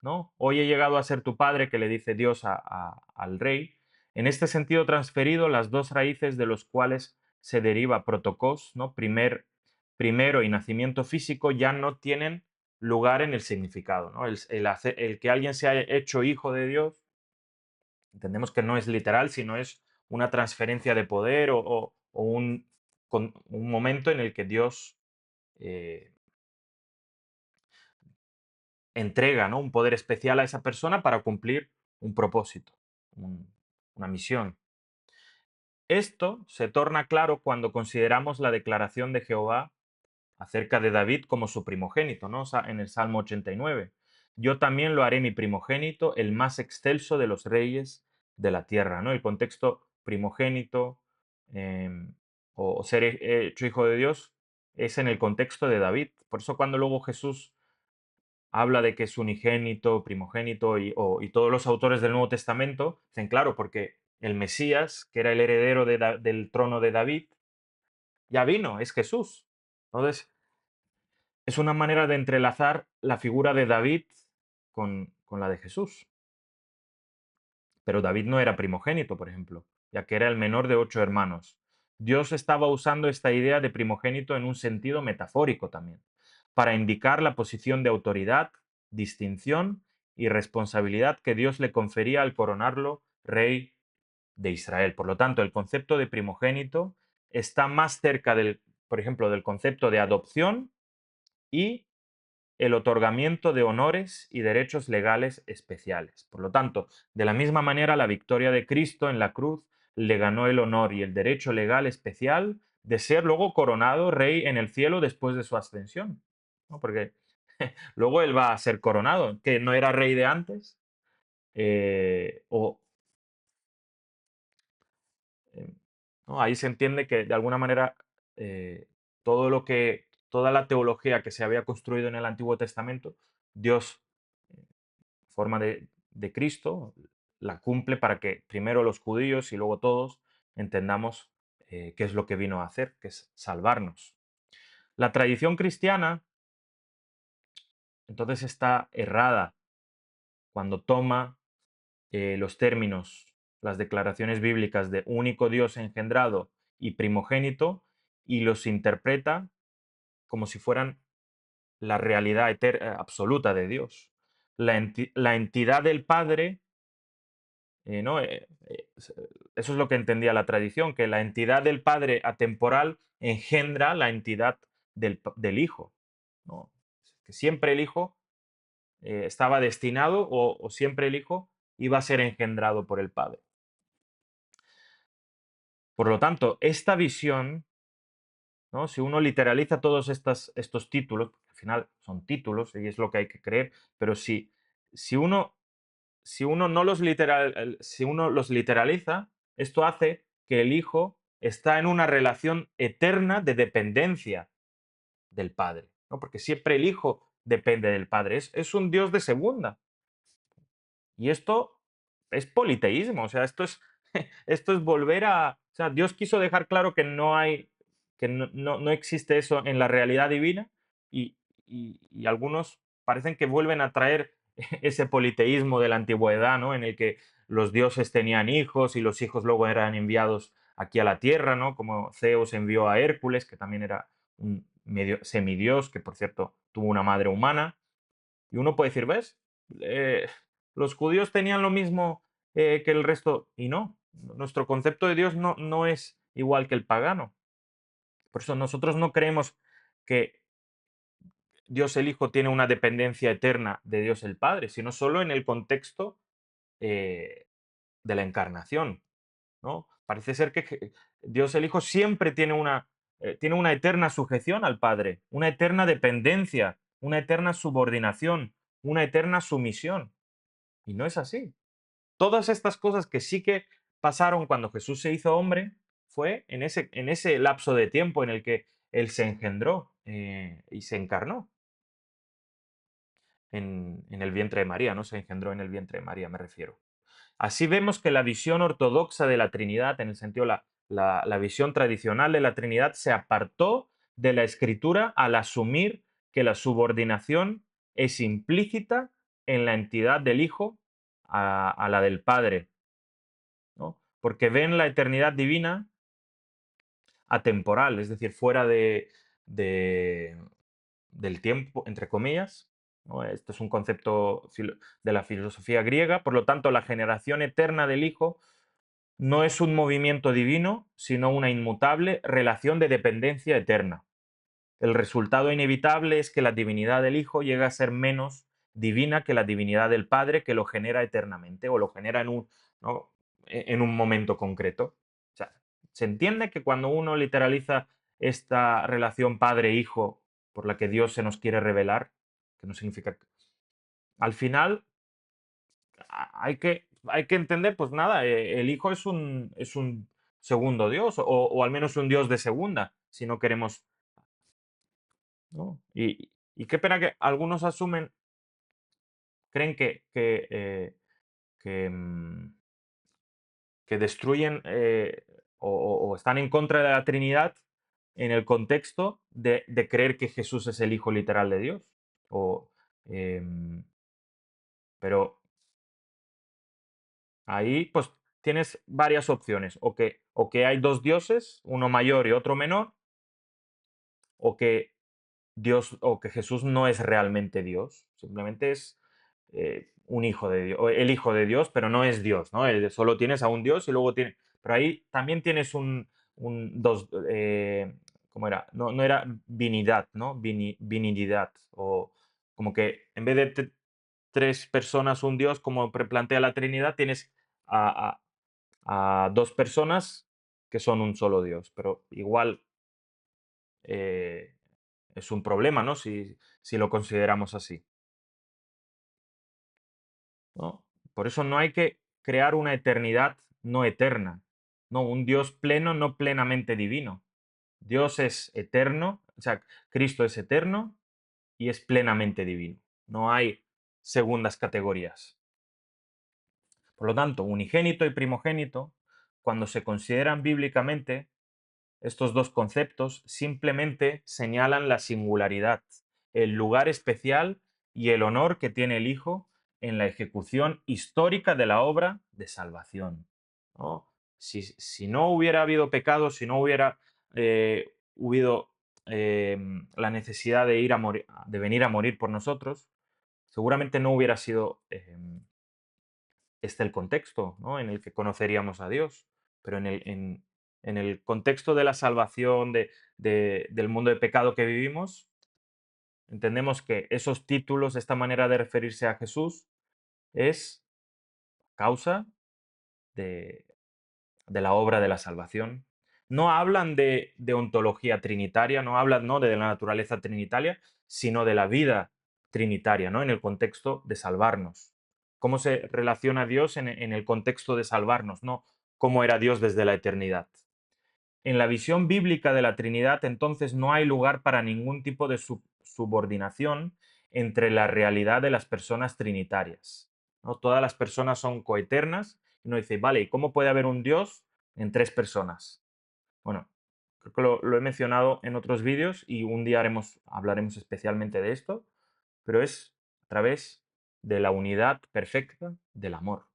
¿no? Hoy he llegado a ser tu padre, que le dice Dios al rey. En este sentido transferido, las dos raíces de los cuales se deriva protocos, ¿no? Primero y nacimiento físico, ya no tienen lugar en el significado, ¿no? El que alguien sea hecho hijo de Dios, entendemos que no es literal, sino es una transferencia de poder o un momento en el que Dios eh, entrega, ¿no? un poder especial a esa persona para cumplir un propósito, una misión. Esto se torna claro cuando consideramos la declaración de Jehová acerca de David como su primogénito, ¿no? En el Salmo 89. Yo también lo haré mi primogénito, el más excelso de los reyes de la tierra, ¿no? El contexto primogénito o ser hecho hijo de Dios es en el contexto de David. Por eso cuando luego Jesús habla de que es unigénito, primogénito y todos los autores del Nuevo Testamento dicen, claro, porque el Mesías, que era el heredero del trono de David, ya vino, es Jesús. Entonces, es una manera de entrelazar la figura de David con la de Jesús. Pero David no era primogénito, por ejemplo, ya que era el menor de 8 hermanos. Dios estaba usando esta idea de primogénito en un sentido metafórico también, para indicar la posición de autoridad, distinción y responsabilidad que Dios le confería al coronarlo rey de Israel. Por lo tanto, el concepto de primogénito está más cerca por ejemplo, del concepto de adopción y el otorgamiento de honores y derechos legales especiales. Por lo tanto, de la misma manera, la victoria de Cristo en la cruz le ganó el honor y el derecho legal especial de ser luego coronado rey en el cielo después de su ascensión. ¿no? Porque luego él va a ser coronado, que no era rey de antes, o eh, ¿no? Ahí se entiende que de alguna manera eh, toda la teología que se había construido en el Antiguo Testamento, Dios, forma de Cristo, la cumple para que primero los judíos y luego todos entendamos qué es lo que vino a hacer, que es salvarnos. La tradición cristiana entonces está errada cuando toma los términos, las declaraciones bíblicas de único Dios engendrado y primogénito y los interpreta como si fueran la realidad absoluta de Dios. La entidad del Padre, ¿no? Eso es lo que entendía la tradición, que la entidad del Padre atemporal engendra la entidad del Hijo, ¿no? Que siempre el Hijo estaba destinado o siempre el Hijo iba a ser engendrado por el Padre. Por lo tanto, esta visión, ¿no? Si uno literaliza todos estos títulos, porque al final son títulos y es lo que hay que creer, pero si uno, si uno no los si uno los literaliza, esto hace que el Hijo está en una relación eterna de dependencia del Padre, ¿no? Porque siempre el Hijo depende del Padre, es un Dios de segunda. Y esto es politeísmo, o sea, esto es volver a... O sea, Dios quiso dejar claro que no hay, que no existe eso en la realidad divina y, y algunos parecen que vuelven a traer ese politeísmo de la antigüedad, ¿no? En el que los dioses tenían hijos y los hijos luego eran enviados aquí a la tierra, ¿no? Como Zeus envió a Hércules, que también era un medio semidios, que por cierto tuvo una madre humana. Y uno puede decir, ¿ves? Eh, los judíos tenían lo mismo que el resto, y no. Nuestro concepto de Dios no es igual que el pagano. Por eso nosotros no creemos que Dios el Hijo tiene una dependencia eterna de Dios el Padre, sino solo en el contexto eh, de la encarnación, ¿no? Parece ser que Dios el Hijo siempre tiene una eterna sujeción al Padre, una eterna dependencia, una eterna subordinación, una eterna sumisión. Y no es así. Todas estas cosas que sí que pasaron cuando Jesús se hizo hombre fue en ese lapso de tiempo en el que Él se engendró y se encarnó en el vientre de María, ¿no? Se engendró en el vientre de María, me refiero. Así vemos que la visión ortodoxa de la Trinidad, en el sentido, la visión tradicional de la Trinidad, se apartó de la Escritura al asumir que la subordinación es implícita en la entidad del Hijo a la del Padre, ¿no? Porque ven la eternidad divina atemporal, es decir, fuera de- del tiempo, entre comillas, ¿no? Esto es un concepto de la filosofía griega, por lo tanto, la generación eterna del Hijo no es un movimiento divino, sino una inmutable relación de dependencia eterna. El resultado inevitable es que la divinidad del Hijo llega a ser menos divina que la divinidad del Padre, que lo genera eternamente o lo genera ¿no? En un momento concreto. O sea, se entiende que cuando uno literaliza esta relación padre-hijo por la que Dios se nos quiere revelar, que no significa... Al final hay que entender, pues nada, el Hijo es un segundo Dios o al menos un Dios de segunda, si no queremos... ¿no? Y qué pena que algunos creen que, que destruyen o están en contra de la Trinidad en el contexto de creer que Jesús es el Hijo literal de Dios. O, em, pero ahí pues tienes varias opciones, o que hay dos dioses, uno mayor y otro menor, o que Dios o que Jesús no es realmente Dios, simplemente es un hijo de Dios, o el hijo de Dios, pero no es Dios, ¿no? Solo tienes a un Dios y luego tienes, pero ahí también tienes dos, ¿cómo era? No era binidad, ¿no? Binidad, o como que en vez de tres personas, un Dios, como plantea la Trinidad, tienes a, a dos personas que son un solo Dios, pero igual eh, es un problema, ¿no? Si lo consideramos así, ¿no? Por eso no hay que crear una eternidad no eterna, no, un Dios pleno, no plenamente divino. Dios es eterno, o sea, Cristo es eterno y es plenamente divino. No hay segundas categorías. Por lo tanto, unigénito y primogénito, cuando se consideran bíblicamente, estos dos conceptos simplemente señalan la singularidad, el lugar especial y el honor que tiene el Hijo en la ejecución histórica de la obra de salvación, ¿no? Si no hubiera habido pecado, si no hubiera habido la necesidad de, ir a morir, de venir a morir por nosotros, seguramente no hubiera sido el contexto, ¿no?, en el que conoceríamos a Dios, pero en el contexto de la salvación del mundo de pecado que vivimos, entendemos que esos títulos, esta manera de referirse a Jesús, es causa de, de la obra de la salvación. No hablan de ontología trinitaria, no hablan, ¿no?, de la naturaleza trinitaria, sino de la vida trinitaria, ¿no?, en el contexto de salvarnos. Cómo se relaciona Dios en el contexto de salvarnos, no cómo era Dios desde la eternidad. En la visión bíblica de la Trinidad, entonces, no hay lugar para ningún tipo de subordinación entre la realidad de las personas trinitarias, ¿no? Todas las personas son coeternas y uno dice, vale, ¿y cómo puede haber un Dios en tres personas? Bueno, creo que lo he mencionado en otros vídeos y un día hablaremos especialmente de esto, pero es a través de la unidad perfecta del amor,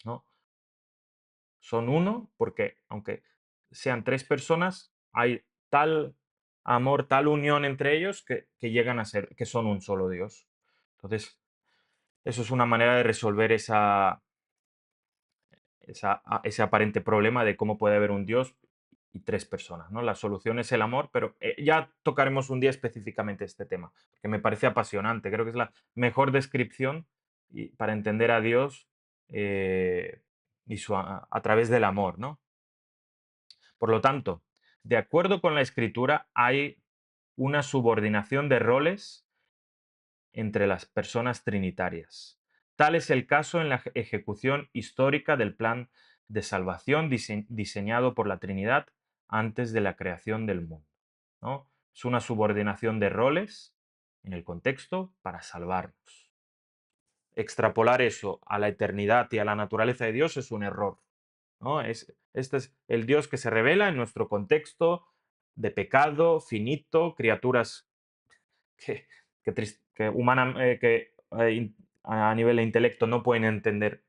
¿no? Son uno porque aunque sean tres personas, hay tal amor, tal unión entre ellos que llegan a ser, que son un solo Dios. Entonces, eso es una manera de resolver ese aparente problema de cómo puede haber un Dios y tres personas, ¿no? La solución es el amor, pero ya tocaremos un día específicamente este tema, que me parece apasionante. Creo que es la mejor descripción para entender a Dios eh, a través del amor, ¿no? Por lo tanto, de acuerdo con la escritura, hay una subordinación de roles entre las personas trinitarias. Tal es el caso en la ejecución histórica del plan de salvación diseñado por la Trinidad antes de la creación del mundo, ¿no? Es una subordinación de roles en el contexto para salvarnos. Extrapolar eso a la eternidad y a la naturaleza de Dios es un error, ¿no? Este es el Dios que se revela en nuestro contexto de pecado, finito, criaturas que, a nivel de intelecto no pueden entender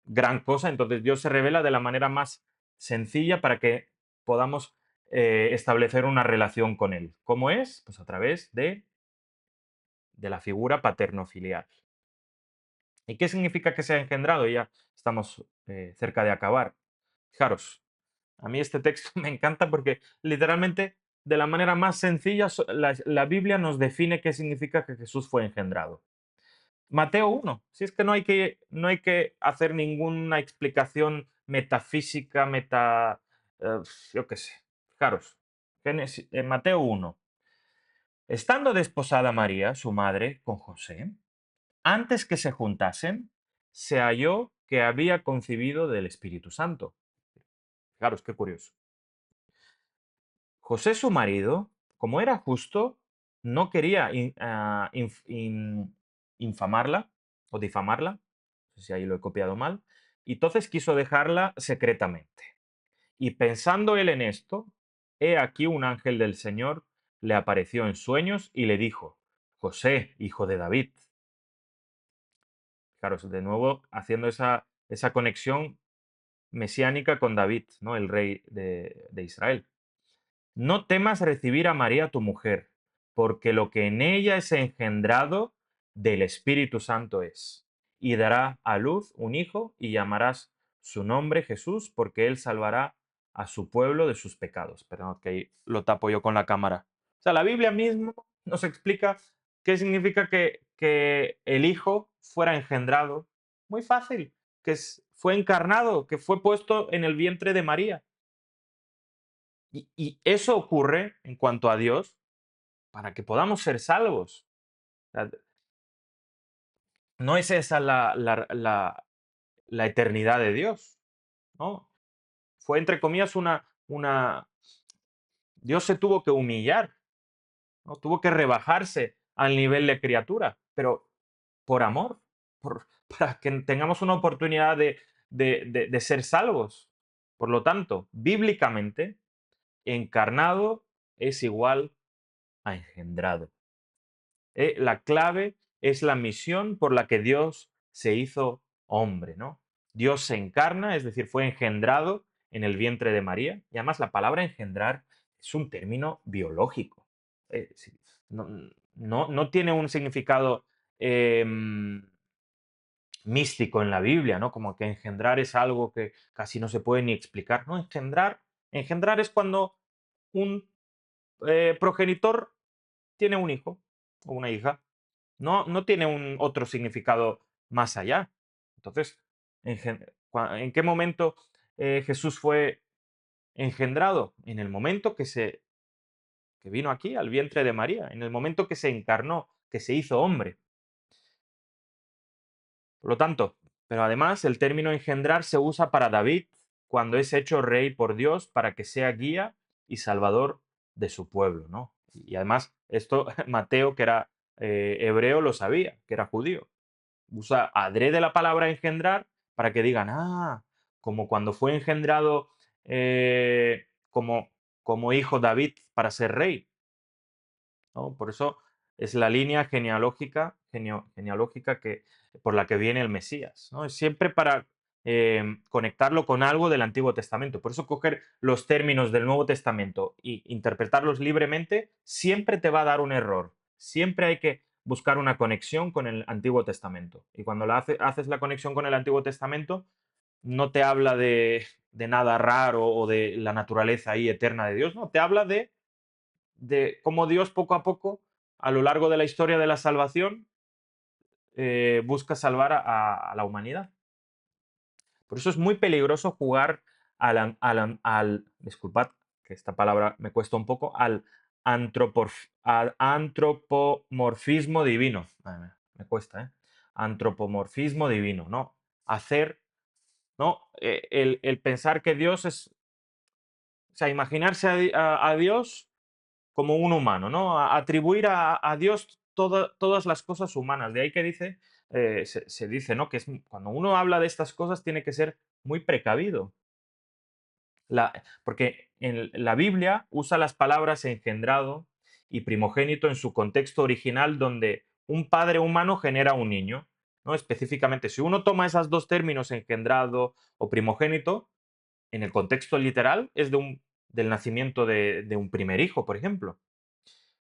gran cosa. Entonces Dios se revela de la manera más sencilla para que podamos establecer una relación con Él. ¿Cómo es? Pues a través de la figura paterno-filial. ¿Y qué significa que sea engendrado? Ya estamos cerca de acabar. Fijaros, a mí este texto me encanta porque literalmente de la manera más sencilla la Biblia nos define qué significa que Jesús fue engendrado. Mateo 1. Si es que no hay que hacer ninguna explicación metafísica, eh, yo qué sé. Fijaros, en Mateo 1. Estando desposada María, su madre, con José, antes que se juntasen, se halló que había concebido del Espíritu Santo. Fijaros, qué curioso. José, su marido, como era justo, no quería infamarla o difamarla, no sé si ahí lo he copiado mal, y entonces quiso dejarla secretamente. Y pensando él en esto, he aquí un ángel del Señor le apareció en sueños y le dijo, José, hijo de David. Claro, de nuevo haciendo esa conexión mesiánica con David, ¿no?, el rey de Israel. No temas recibir a María tu mujer, porque lo que en ella es engendrado del Espíritu Santo es. Y dará a luz un hijo y llamarás su nombre Jesús, porque él salvará a su pueblo de sus pecados. Perdón, que ahí lo tapo yo con la cámara. O sea, la Biblia mismo nos explica qué significa que el hijo fuera engendrado. Muy fácil, fue encarnado, que fue puesto en el vientre de María. Y eso ocurre en cuanto a Dios para que podamos ser salvos. O sea, no es esa la eternidad de Dios, ¿no? Fue, entre comillas, Dios se tuvo que humillar, ¿no? Tuvo que rebajarse al nivel de criatura, pero por amor, para que tengamos una oportunidad de ser salvos. Por lo tanto, bíblicamente, encarnado es igual a engendrado. La clave es la misión por la que Dios se hizo hombre, ¿no? Dios se encarna, es decir, fue engendrado en el vientre de María. Y además la palabra engendrar es un término biológico. Sí, no, no tiene un significado místico en la Biblia, ¿no? Como que engendrar es algo que casi no se puede ni explicar. No, engendrar es cuando un progenitor tiene un hijo o una hija. No tiene un otro significado más allá. Entonces, ¿en qué momento Jesús fue engendrado? En el momento que vino aquí, al vientre de María, en el momento que se encarnó, que se hizo hombre. Por lo tanto, pero además el término engendrar se usa para David cuando es hecho rey por Dios para que sea guía y salvador de su pueblo, ¿no? Y además, esto Mateo, que era hebreo, lo sabía, que era judío. Usa adrede la palabra engendrar para que digan, como cuando fue engendrado como hijo David para ser rey, ¿no? Por eso es la línea genealógica por la que viene el Mesías, ¿no? Es siempre para conectarlo con algo del Antiguo Testamento. Por eso coger los términos del Nuevo Testamento e interpretarlos libremente siempre te va a dar un error. Siempre hay que buscar una conexión con el Antiguo Testamento. Y cuando haces la conexión con el Antiguo Testamento, no te habla de nada raro o de la naturaleza ahí eterna de Dios, no, te habla de cómo Dios poco a poco, a lo largo de la historia de la salvación, busca salvar a la humanidad. Por eso es muy peligroso jugar disculpad, que esta palabra me cuesta un poco, al antropomorfismo divino. Me cuesta, ¿eh? Antropomorfismo divino, ¿no? Hacer, ¿no? El pensar que Dios es, o sea, imaginarse a Dios como un humano, ¿no? Atribuir a Dios todas las cosas humanas. De ahí que se dice, ¿no? Que cuando uno habla de estas cosas tiene que ser muy precavido. Porque en la Biblia usa las palabras engendrado y primogénito en su contexto original donde un padre humano genera un niño, ¿no? Específicamente, si uno toma esos dos términos, engendrado o primogénito, en el contexto literal es del nacimiento de un primer hijo, por ejemplo.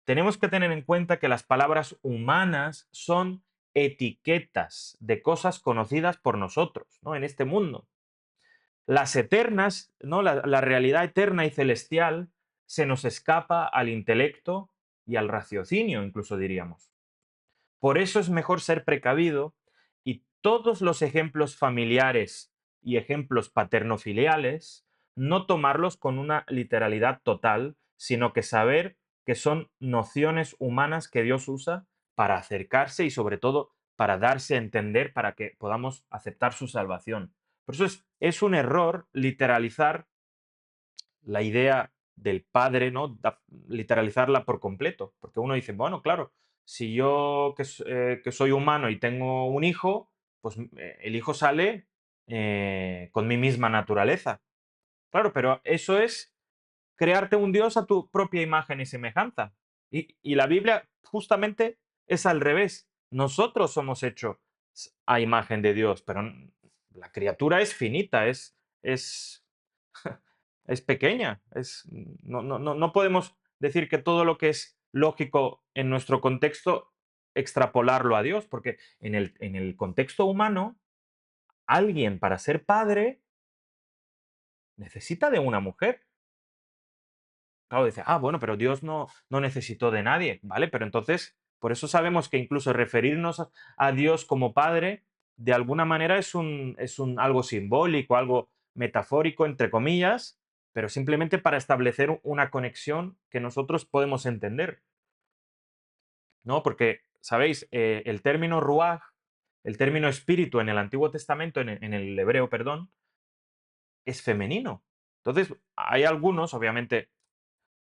Tenemos que tener en cuenta que las palabras humanas son etiquetas de cosas conocidas por nosotros, ¿no? En este mundo. Las eternas, ¿no? La realidad eterna y celestial se nos escapa al intelecto y al raciocinio, incluso diríamos. Por eso es mejor ser precavido y todos los ejemplos familiares y ejemplos paternofiliales no tomarlos con una literalidad total, sino que saber que son nociones humanas que Dios usa para acercarse y sobre todo para darse a entender para que podamos aceptar su salvación. Por eso es un error literalizar la idea del padre, ¿no? Literalizarla por completo, porque uno dice, bueno, claro, si yo que soy humano y tengo un hijo, pues el hijo sale con mi misma naturaleza. Claro, pero eso es crearte un Dios a tu propia imagen y semejanza. Y la Biblia justamente es al revés. Nosotros somos hechos a imagen de Dios, pero la criatura es finita, es es pequeña. No podemos decir que todo lo que es lógico en nuestro contexto, extrapolarlo a Dios, porque en el contexto humano, alguien para ser padre necesita de una mujer. Claro, dice, bueno, pero Dios no necesitó de nadie, ¿vale? Pero entonces, por eso sabemos que incluso referirnos a Dios como Padre, de alguna manera es un algo simbólico, algo metafórico, entre comillas, pero simplemente para establecer una conexión que nosotros podemos entender. ¿no? Porque, ¿sabéis? El término ruaj, el término espíritu en el Antiguo Testamento, en el hebreo, perdón, es femenino. Entonces, hay algunos, obviamente,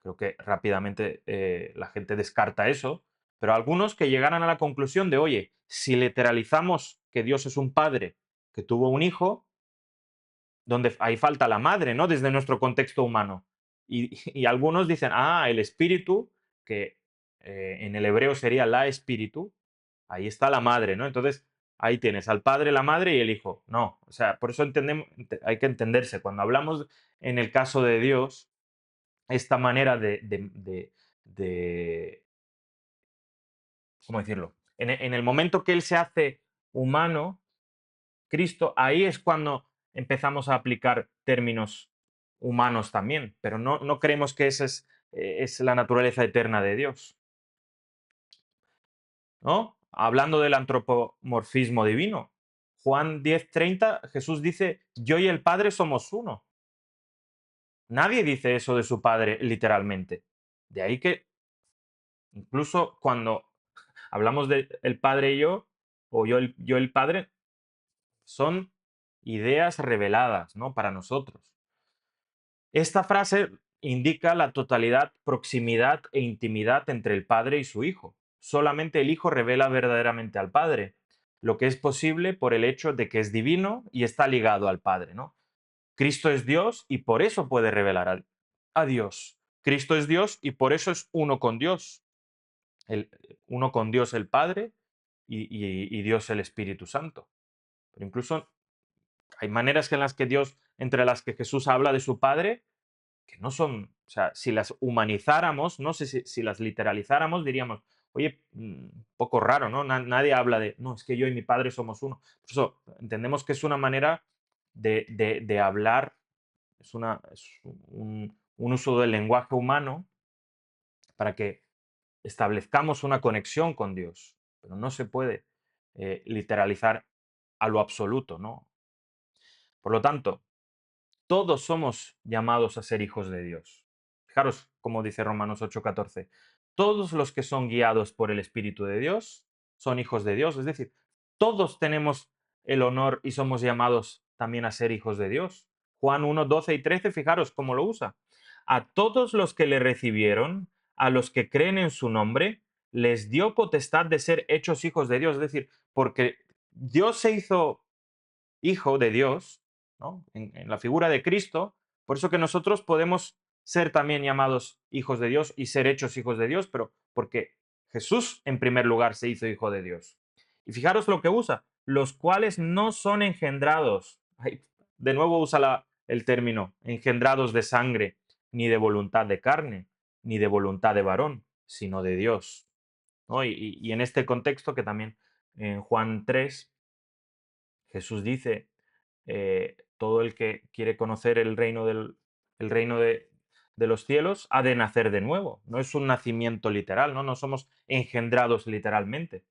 creo que rápidamente la gente descarta eso, pero algunos que llegaran a la conclusión de, oye, si literalizamos que Dios es un padre que tuvo un hijo, donde ahí falta la madre, ¿no? Desde nuestro contexto humano. Y algunos dicen, ah, el espíritu, que en el hebreo sería la espíritu, ahí está la madre, ¿no? Entonces, ahí tienes al padre, la madre y el hijo. No, o sea, por eso entendemos, hay que entenderse. Cuando hablamos en el caso de Dios, esta manera de ¿cómo decirlo? En el momento que Él se hace humano, Cristo, ahí es cuando empezamos a aplicar términos humanos también, pero no creemos que esa es la naturaleza eterna de Dios, ¿no? Hablando del antropomorfismo divino, Juan 10:30, Jesús dice, yo y el Padre somos uno. Nadie dice eso de su Padre literalmente. De ahí que incluso cuando hablamos de el Padre y yo, o yo el Padre, son ideas reveladas, ¿no? Para nosotros. Esta frase indica la totalidad, proximidad e intimidad entre el Padre y su Hijo. Solamente el Hijo revela verdaderamente al Padre, lo que es posible por el hecho de que es divino y está ligado al Padre, ¿no? Cristo es Dios y por eso puede revelar a Dios. Cristo es Dios y por eso es uno con Dios. El, uno con Dios el Padre y Dios el Espíritu Santo. Pero incluso hay maneras en las que Dios, entre las que Jesús habla de su Padre, que no son, o sea, si las humanizáramos, no sé si las literalizáramos, diríamos, oye, poco raro, ¿no? Nadie habla de, no, es que yo y mi padre somos uno. Por eso entendemos que es una manera de hablar, es un uso del lenguaje humano para que establezcamos una conexión con Dios, pero no se puede literalizar a lo absoluto, ¿no? Por lo tanto, todos somos llamados a ser hijos de Dios. Fijaros como dice Romanos 8:14. Todos los que son guiados por el Espíritu de Dios son hijos de Dios. Es decir, todos tenemos el honor y somos llamados también a ser hijos de Dios. Juan 1:12 y 13, fijaros cómo lo usa. A todos los que le recibieron, a los que creen en su nombre, les dio potestad de ser hechos hijos de Dios. Es decir, porque Dios se hizo hijo de Dios, ¿no? En la figura de Cristo, por eso que nosotros podemos ser también llamados hijos de Dios y ser hechos hijos de Dios, pero porque Jesús en primer lugar se hizo hijo de Dios. Y fijaros lo que usa, los cuales no son engendrados. Ay, de nuevo usa el término, engendrados de sangre, ni de voluntad de carne, ni de voluntad de varón, sino de Dios, ¿no? Y en este contexto que también en Juan 3 Jesús dice, todo el que quiere conocer el reino de los cielos ha de nacer de nuevo. No es un nacimiento literal, ¿no? No somos engendrados literalmente.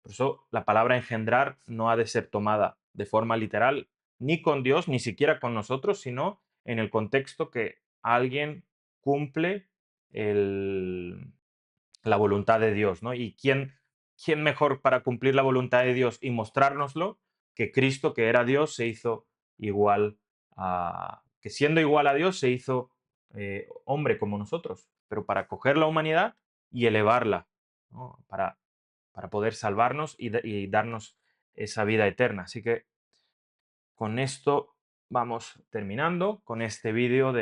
Por eso la palabra engendrar no ha de ser tomada de forma literal, ni con Dios, ni siquiera con nosotros, sino en el contexto que alguien cumple el, la voluntad de Dios, ¿no? ¿Y quién mejor para cumplir la voluntad de Dios y mostrárnoslo que Cristo, que era Dios, se hizo igual que siendo igual a Dios, se hizo hombre como nosotros, pero para coger la humanidad y elevarla, ¿no? Para poder salvarnos y darnos esa vida eterna. Así que con esto vamos terminando con este vídeo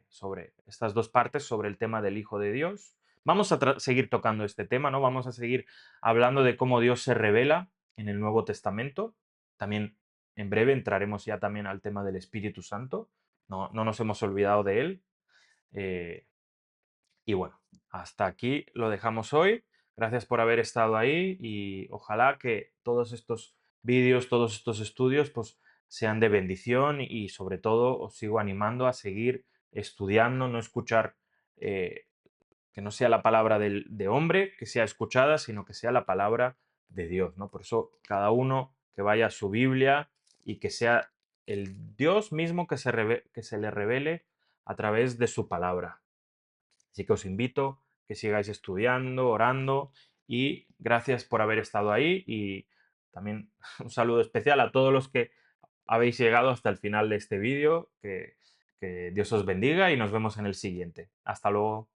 sobre estas dos partes, sobre el tema del Hijo de Dios. Vamos a seguir tocando este tema, ¿no? Vamos a seguir hablando de cómo Dios se revela en el Nuevo Testamento. También en breve entraremos ya también al tema del Espíritu Santo. No nos hemos olvidado de él. Eh, y bueno, hasta aquí lo dejamos hoy. Gracias por haber estado ahí y ojalá que todos estos vídeos, todos estos estudios, pues sean de bendición y sobre todo os sigo animando a seguir estudiando, no escuchar, que no sea la palabra de hombre que sea escuchada, sino que sea la palabra de Dios, ¿no? Por eso cada uno que vaya a su Biblia y que sea el Dios mismo que se le revele a través de su palabra. Así que os invito que sigáis estudiando, orando y gracias por haber estado ahí y también un saludo especial a todos los que habéis llegado hasta el final de este vídeo, que Dios os bendiga y nos vemos en el siguiente. Hasta luego.